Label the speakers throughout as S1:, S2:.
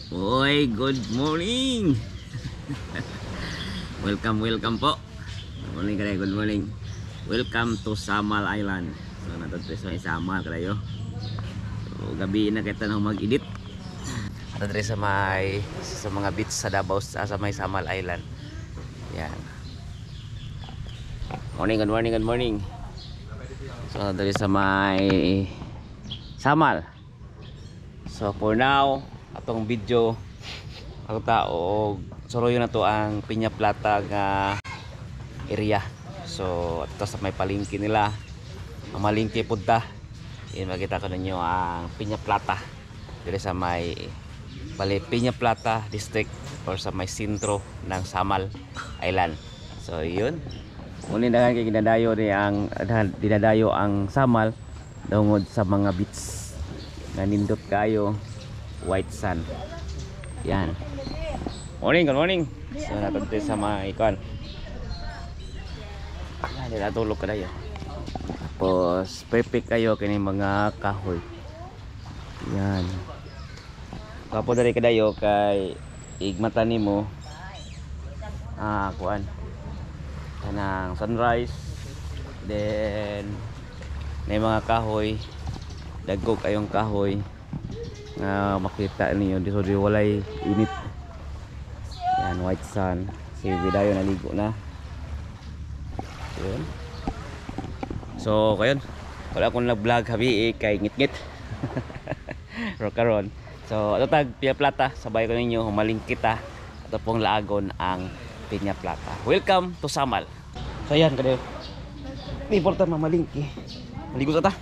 S1: Oy, good morning. welcome po. Good morning kayo, good morning. Welcome to Samal Island. So natudto sa Samal kayo. So gabi na kita nang mag-edit. Natudto sa mga beach sa Davao sa may Samal Island. Yan. Good morning. So natudto sa may Samal. So for now, atong video ako tao suroyo na to ang Piña Plata nga area. So ato sa may palengke nila, ang malingke punta. Yan, makita ko ninyo ang Piña Plata dito sa may Piña Plata district or sa may sentro ng Samal Island. So yun, muli na kay dinadayo ang Samal tungod sa mga beach nga nindot kayo, white sand. Yan. Good morning. So natudto sa mga ikon. Yan, natulog ka dayo. Tapos perfect kayo kini mga kahoy. Yan. Kapo dari kadayo kay igmata nimo kuan kanang sunrise, then may mga kahoy, dagko kayong kahoy nga makita niyo dito walay init. Yan, white sun. Si Vidayo naligo na. Yun. So kayon, wala akong nag-vlog habi kay ngit-ngit. Rokaron. So ato tag Piña Plata, sabay ko ninyo humaling kita ato pong laagon ang Piña Plata. Welcome to Samal. So yan kadayo. Ni porta mamalingki. Maligo sa ta.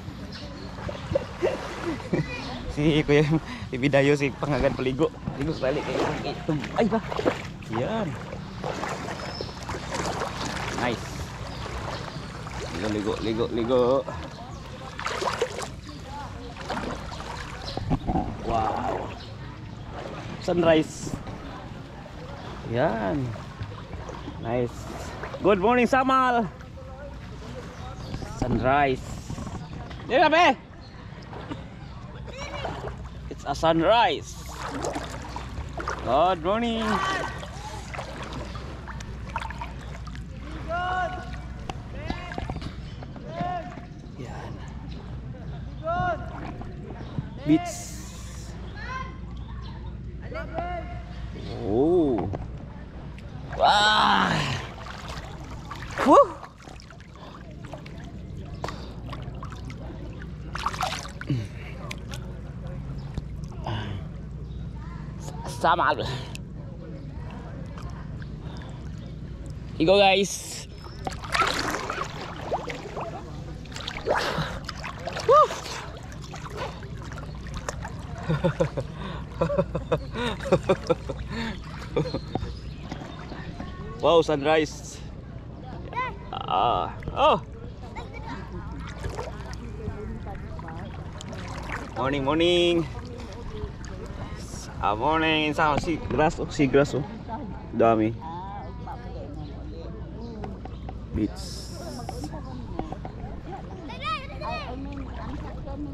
S1: Si Kuya Ibidayo si pangagan paligo. Ligo sa tali kay itong ay ba. Yan. Nice. Ligo. Wow. Sunrise. Yan. Nice. Good morning Samal. Sunrise. Dito be. It's a sunrise. Good morning. Yan. Beach. Oh. Wow. Woo. Samal. You go guys. Woo. Wow, sunrise. Oh. Morning. Morning sa si grass oh. Dami. Beach.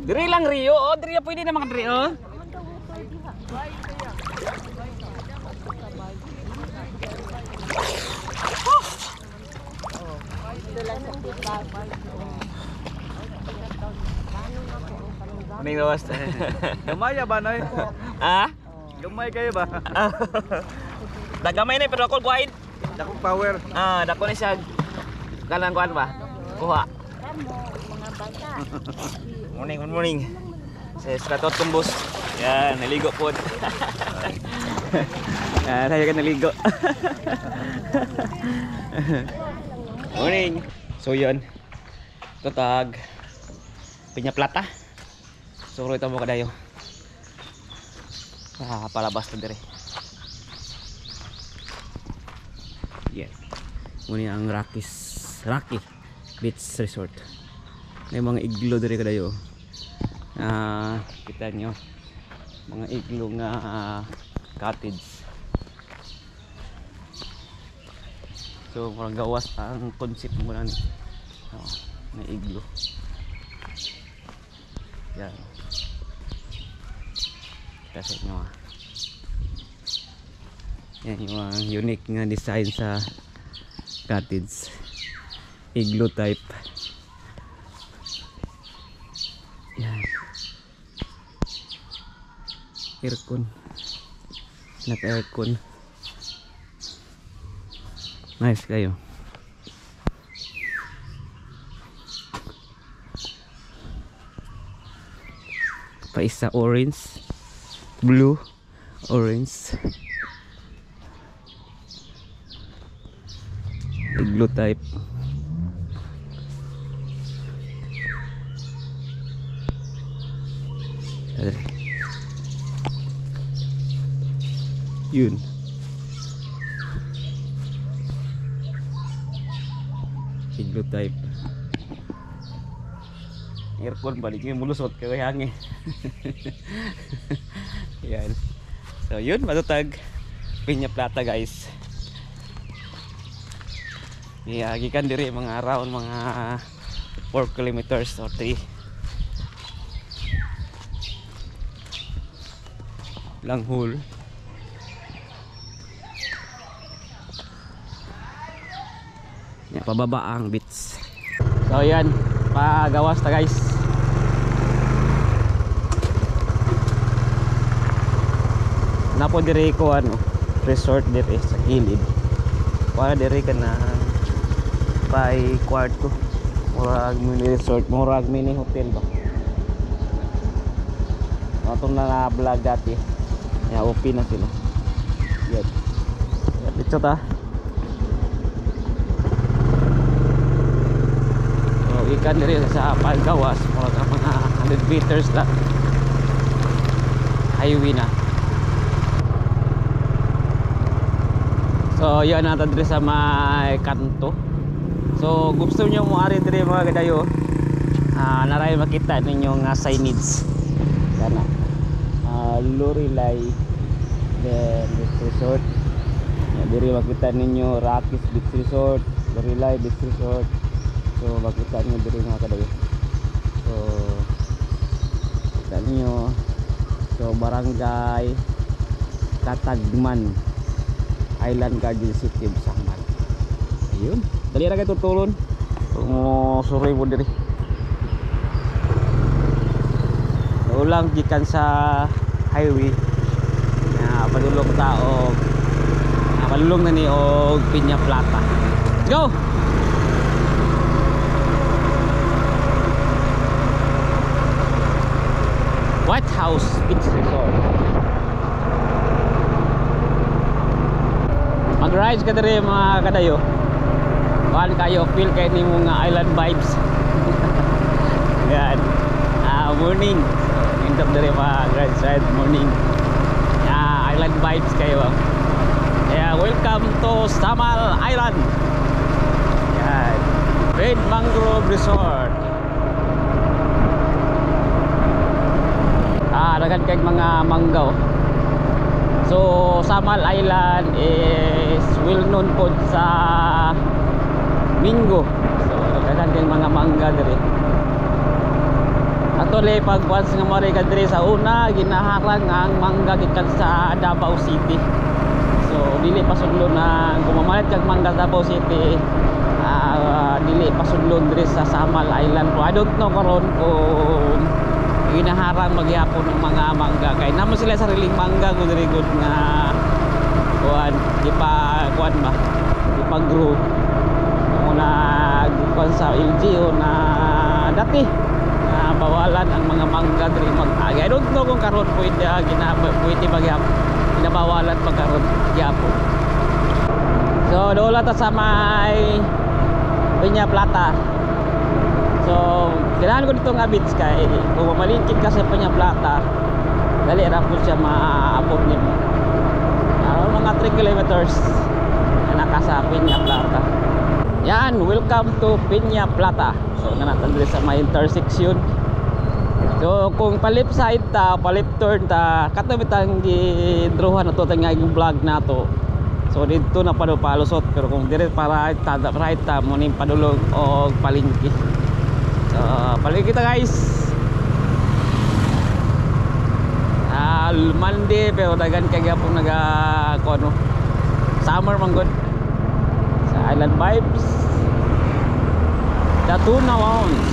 S1: Diri lang Rio, oh, diri pwede na mga diri oh. Morning Ross.
S2: Gamay ba noy?
S1: Ah?
S2: Gamay kayo ba?
S1: Dagamay na pero ako kuhain.
S2: Dakong power.
S1: Dako ni siya. Kanang kuan ba? Kuha. Good morning. Sa Stratot Kumbos. Yan, naligo po. Tayo ka naligo. Morning. So yun. Tutag Piña Plata. So ito mo kadayo. Palabas to dire. Yeah. Muna ang Rocky Beach Resort. May mga iglo dire kadayo. Kita nyo mga iglo nga cottage. So parang gawas ang concept mo lang. May iglo. Yan. Kita sa inyo Yan yung mga unique nga design sa cottage. Igloo type. Yan. Aircon. Naka-aircon. Nice kayo. Pa isa orange, blue, orange. Igloo type. Yun. Igloo type. Aircon balik yung mulusot kay hangin. Yan. So yun, matutag Piña Plata guys. Gikan diri mga around mga 4 kilometers or 3 lang hole. Yan, pababa ang beach. So yan, pagawas ta guys. Napo diri ko ano, resort diri sa kilid. Para diri ka na by kwarto. Murag mini resort, murag mini hotel ba. Atong na vlog dati. Ya open na sila. Yan. Dito ta. So ikan diri sa pagawas, murag mga 100 meters lang. Highway na. So yan natin dito sa may kanto. So gusto nyo mo ari dito mga kadayo, naray makita ninyo nga signage sana Lorelei then beach resort. Diri makita ninyo Rockies Beach Resort, Lorelei Beach Resort. So makita ninyo diri mga kadayo. So makita ninyo. So barangay Katagman, Island Garden City, Samal. Ayun, dali ra kay tutulon. Suri mo diri. Ulang gikan sa highway. Na padulong ta og padulong na ni og Piña Plata. Go. White House Beach Resort. Mag-rides ka diri mga kadayo. Kuhan kayo, feel kayo ni mga island vibes. Yan. Morning. So, end up diri mga rides morning. Island vibes kayo. Welcome to Samal Island. Yan. Red Mangrove Resort. Dagan kay mga manggaw. So Samal Island is well known po sa Mingo. So dagan kay mga mangga diri. Actually pag once nga mari ka diri sa una ginaharang ang mangga gikan sa Davao City. So dili pasudlon na gumamalit kag mangga sa Davao City. Dili pasudlon diri sa Samal Island. I don't know karon kung ginaharang maghapon ng mga mangga kay namo sila sariling mangga good very good nga kuan kuan ba grow muna kuan sa LGU na dati bawalan ang mga mangga diri mag-agi. I don't know kung karon pwede pwede maghapon ginabawalan pagkaron gyapon. So doon ta sa may Piña Plata. So kailangan ko dito nga beach kay kung mamalingkit ka sa Piña Plata dali ra po siya maabot nimo. Mga 3 kilometers na naka sa Piña Plata. Yan, welcome to Piña Plata. So nanatan diri sa may intersection. So kung palip side ta, palip turn ta, kato bitang gidruhan na to tanging vlog nato. So dito na palusot pero kung dire para right ta mo ning padulong og palingki. So paling kita guys. Monday pero dagan kay gyapon naga kono Summer man good. Sa island vibes. The tuna lounge.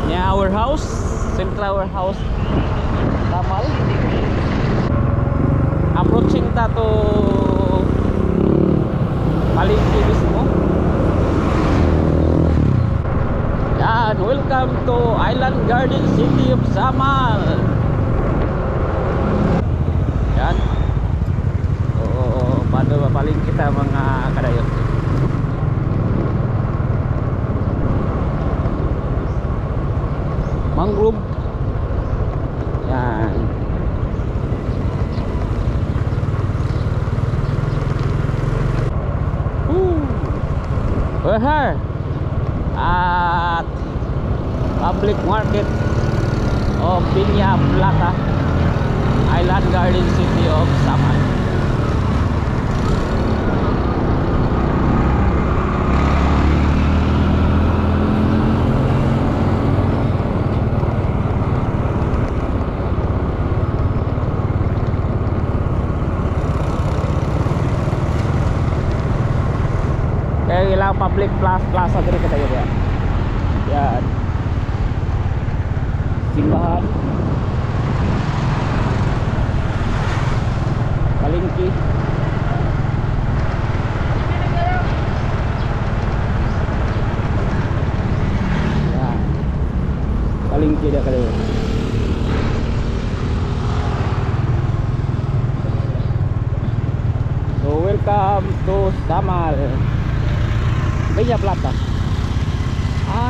S1: Near our house, central our house. Tamal. Approaching ta to Palengke mismo. Yan, welcome to Island Garden City of Samal. Yan. Oo, paano mapaling kita mga kadayo. Mangrove. Yan. We're here at public market of Piña Plata, Island Garden City of Samal. Kaya ilang public plaza dito tayo ya. Yan. Simbahan. Palengke. Yan. Palengke dia kayo. So welcome to Samal. Piña Plata.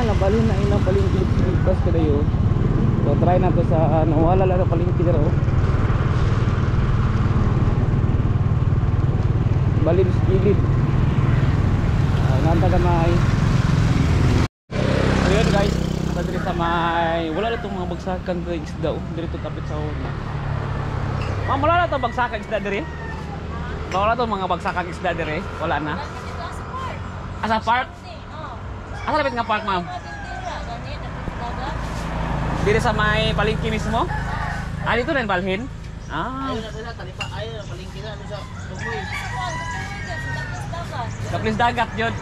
S1: Nabalin na ilang palengke Pilipinas kayo. So try na to sa wala lang na palengke dito. Balin skilid. Nanta gamay. So yun guys, nasa dito sa may wala na itong mga bagsakan sa isda dito kapit sa una. Wala na itong bagsakan isda dito. Wala na itong mga bagsakan isda dito. Wala na. Asa park? Asa lapit nga park, ma'am? Dito sa may palengke mismo? Dito rin balhin? Ayun na sila, talipa. Ayun na palengke na. Ano sa tumoy? Kaplis dagat yun.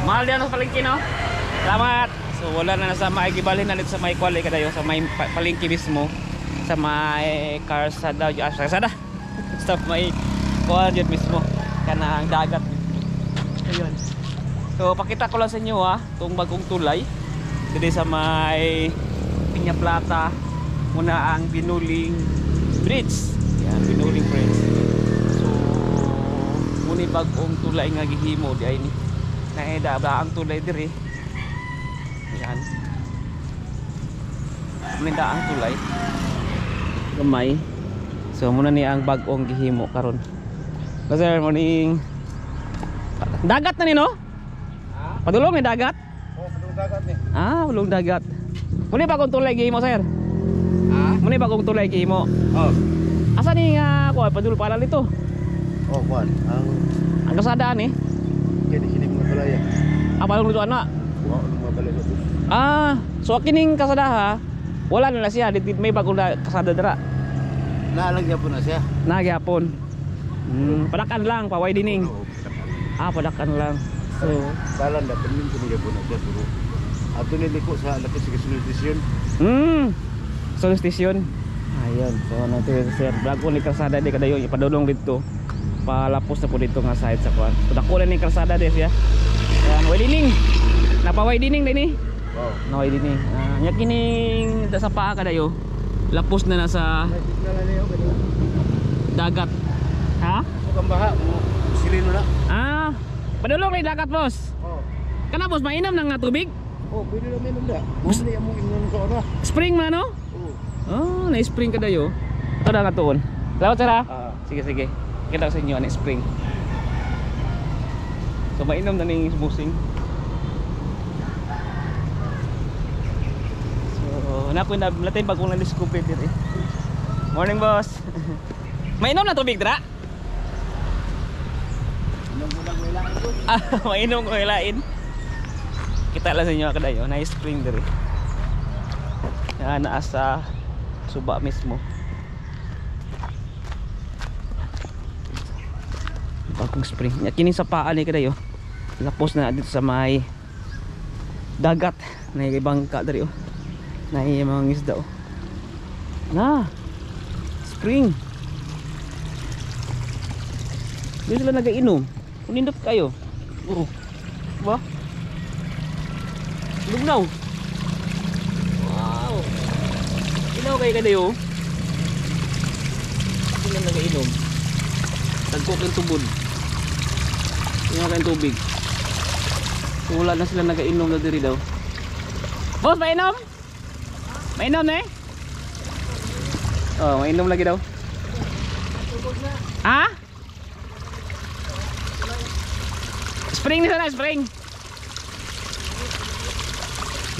S1: Mahal din ang palengke, no? Salamat! So wala na nasa may gibalhin na dito sa may kwali kadayo. Sa may palengke mismo. Sa may karsada. Karsada? Sa may kuha dyan mismo kanang dagat. Ayun. So pakita ko lang sa inyo itong bagong tulay dito sa may Piña Plata. Muna ang Binuling Bridge. Yan, Binuling Bridge. So muna bagong tulay nga gihimo di ay ni naida ang tulay diri. Yan. Muna ang tulay gamay. So muna ni ang bagong gihimo karon. Sir, morning. Dagat na ni no? Padulong ni dagat?
S2: Padulong dagat ni.
S1: Padulong dagat. Muni bagong tulay gihimo, sir? Muni bagong tulay gihimo. Asa ni nga kuan padulong pala nito?
S2: Kuan.
S1: Ang kasadaan ni?
S2: Kini sini mga balaya.
S1: Palong lutuan na?
S2: Mga balaya dito.
S1: So kining kasadaha wala na siya, may bagong kasada dira.
S2: Naalang gyapon na siya.
S1: Nagyapon. Padakan lang, paway dining. Padakan lang. So,
S2: dalan na penin ko gyapon na siya pero ato ni liko sa lapit sa station.
S1: Sol station. Ayun. So natin sir, bago ni kalsada di kadayo ipadulong dito. Palapos na po dito nga side sa kuan. Padako na ni kalsada des ya. Yan, way dining. Napaway dining dinhi.
S2: Wow.
S1: Naway dining. Nya kining sa paa kadayo. Lapos na nasa dagat.
S2: Mukhang baha mo silino na.
S1: Padulong ni dagat, boss. Kana boss, mainam nang nga tubig?
S2: Pwede na meron da. Gusto niya mo inon ko ora.
S1: Spring man no? Na-spring kadayo. Ito na nga tuon. Salamat sir ha. Sige. Kita ko sa inyo, na-spring. So mainam na ning busing. So nakoy na latay bagong na-discover dito. Morning boss. Mainom na tubig dira? Mainom ko hilain. Kita lang sa inyo kadayo, na-spring diri. Yan, naasa suba mismo. bagong spring. Nya kini sa paan ni kadayo. Lapos na dito sa may dagat na ibangka dari oh. Na mga isda oh. Na spring. Dito sila nagainom. Kunindot kayo. Oh. Ba? Lugnaw. Wow. Ilaw kayo kadayo. Sila nagainom. Tagkok yung tubod. Tingnan kayong tubig. So, wala na sila nagainom na diri daw. Boss, mainom? Mainom na eh? Oh, mainom lagi daw. Ha? Spring na sana, spring.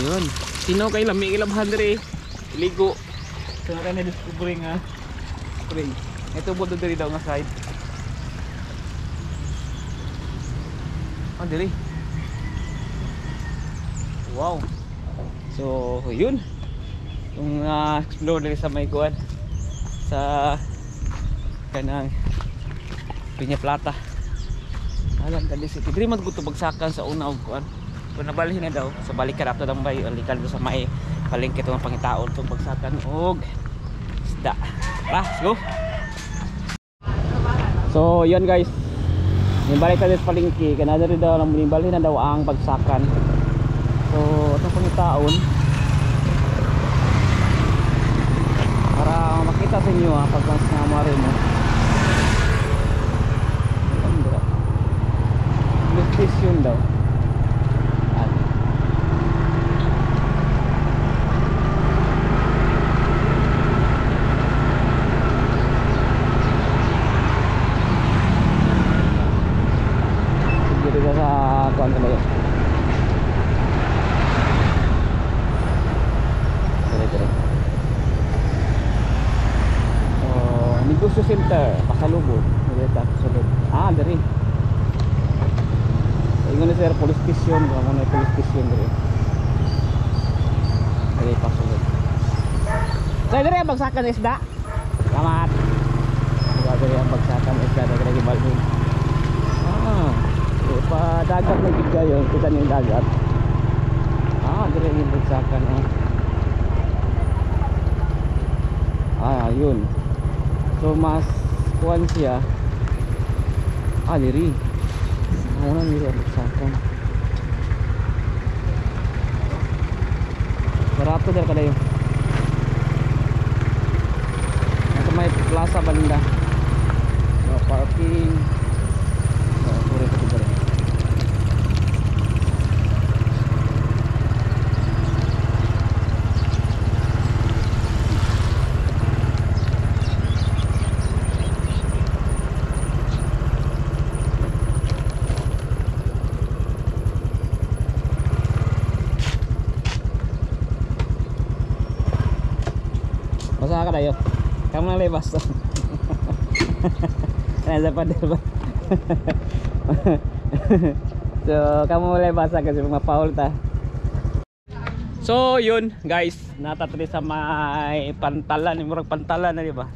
S1: Yun. Sino kayo lang, may ilabhan diri. Ligo. So, na kayo na-discovering ha. Spring. Ito po diri daw nga side. Oh, diri. Wow. So, yun. Yung explore diri sa may kuwan. Sa kanang Piña Plata. Alam ka disi. Diri man gusto bagsakan sa una og kuwan. Kung nabalhin na daw sa balikan ato dang bay alikan do sa may palengke tong pangitaon tong bagsakan og isda. Let's go. So, yun guys. Yung balik ka sa palengke, kanada rin daw lang balhin na daw ang bagsakan. So, itong pangitaon para makita sa inyo pag mas namari mo. Station daw. Sige dito sa kuan ka daw. Negosyo center, pasalubong. Ah, dari. Ingon na sir, police station. Kung ano police station dari. Dari pasulod. So, dari ang bagsakan isda. Selamat. Dari ang bagsakan isda. Dari balhin. Ah, pa dagat na gigay yun. Kita niyo yung dagat. Ah, dari yung bagsakan. Ah, yun. So mas kuan siya. Ah, diri. Ano nila bagsakan. Barato dal kada yun. Ito may plaza balinda. No parking. No, pure ko dito. Basa ka dayo. Kamu nang lebas to. Nasa pa diba? So, kamu lebas kasi mapaul ta. So, yun guys, natatri sa may pantalan, murag pantalan na diba?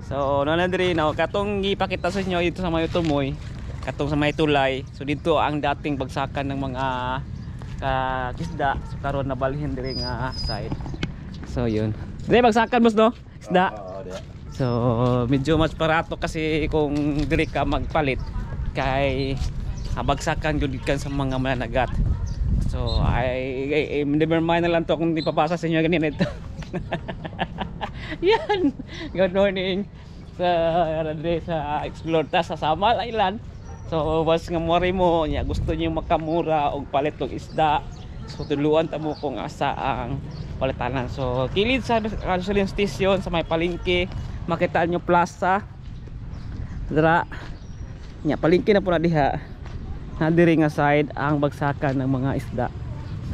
S1: So, nanandiri na katong ipakita sa inyo dito sa may tumoy, katong sa may tulay. So, dito ang dating bagsakan ng mga kisda. So, karon nabalhin diri nga side. So, yun. Dili bagsakan boss no? Isda. So medyo mas barato kasi kung dili ka magpalit kay bagsakan gyud kan sa mga mananagat. So I never mind na lang to kung di papasa sa inyo ganito ito. Yan. Good morning sa explore ta sa Samal Island. So was nga mori mo nya gusto niyo makamura og palit og isda. So tuluan ta mo kung asa ang palitanan. So kilid sa gasoline station sa may palengke, makita nyo plaza. Dira nya palengke na po na diha. Na diri nga side ang bagsakan ng mga isda.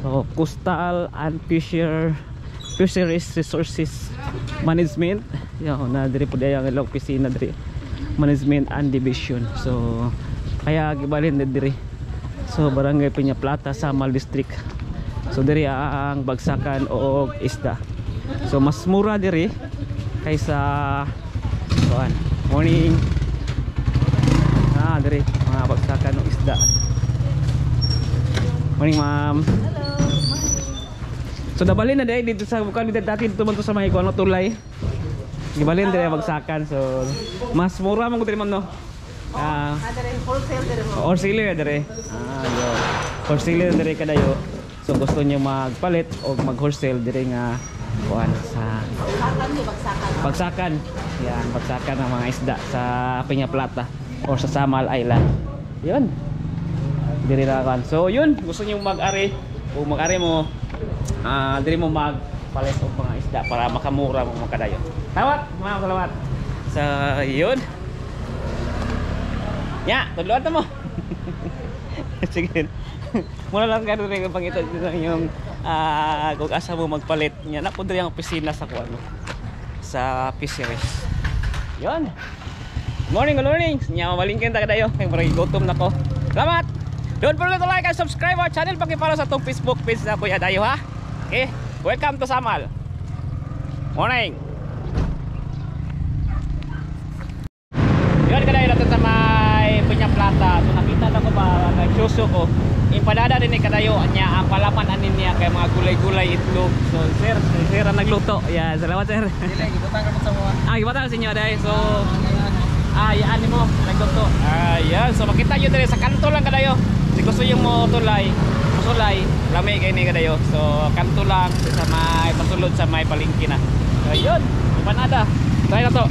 S1: So Coastal and Fisheries Resources Management. Yo na diri po diha ang opisina diri. Management and Division. So kaya gibalhin diri. So Barangay Piña Plata, Samal District. So diri ang bagsakan og isda. So mas mura diri kaysa kuan. Morning. Diri mga bagsakan ng isda. Morning, ma'am. So nabalin na dito sa bukan dati dito man to sa may kuno tulay. Gibalin diri bagsakan. So mas mura man ko diri man no.
S3: Wholesale dire mo.
S1: Wholesaler diri. Yo. Wholesaler diri kadayo. So gusto niyo magpalit o mag-wholesale diri nga kuan sa bagsakan. Yan, bagsakan ng mga isda sa Peñaplata or sa Samal Island. Yun. Diri ra kan. So yun, gusto niyo mag-ari o mag-ari mo diri mo magpalit og mga isda para makamura mo makadayo. Tawat, mga salamat. So yun. Ya, tudloan ta mo. Sige. Muna lang ka rin pangita yung kung asa mo magpalit niya. Napo diri ang opisina sa kuan sa fisheries. Yun. Morning, good morning. Nya malingkin ta kadayo kay murag gutom na ko. Salamat. Don't forget to like and subscribe our channel. Paki-follow sa tong Facebook page na Kuya Dayo ha. Okay? Welcome to Samal. Morning. Yun kadayo natin sa may Peñaplata. So nakita na ko ba nagsuso ko. Impadada din ni kadayo niya ang palaman anin niya kay mga gulay-gulay itlog. So sir ang nagluto. Yeah, salamat sir.
S3: Dili gibutang ka sa mo.
S1: Gibutang sa inyo dai. So yan mo nagluto. Yan. So makita niyo diri sa kanto lang kadayo. Si gusto yung mo tulay, musulay, lami kay ni kadayo. So kanto lang sa may pasulod sa may palengke na. So yun, ipanada. Try na to.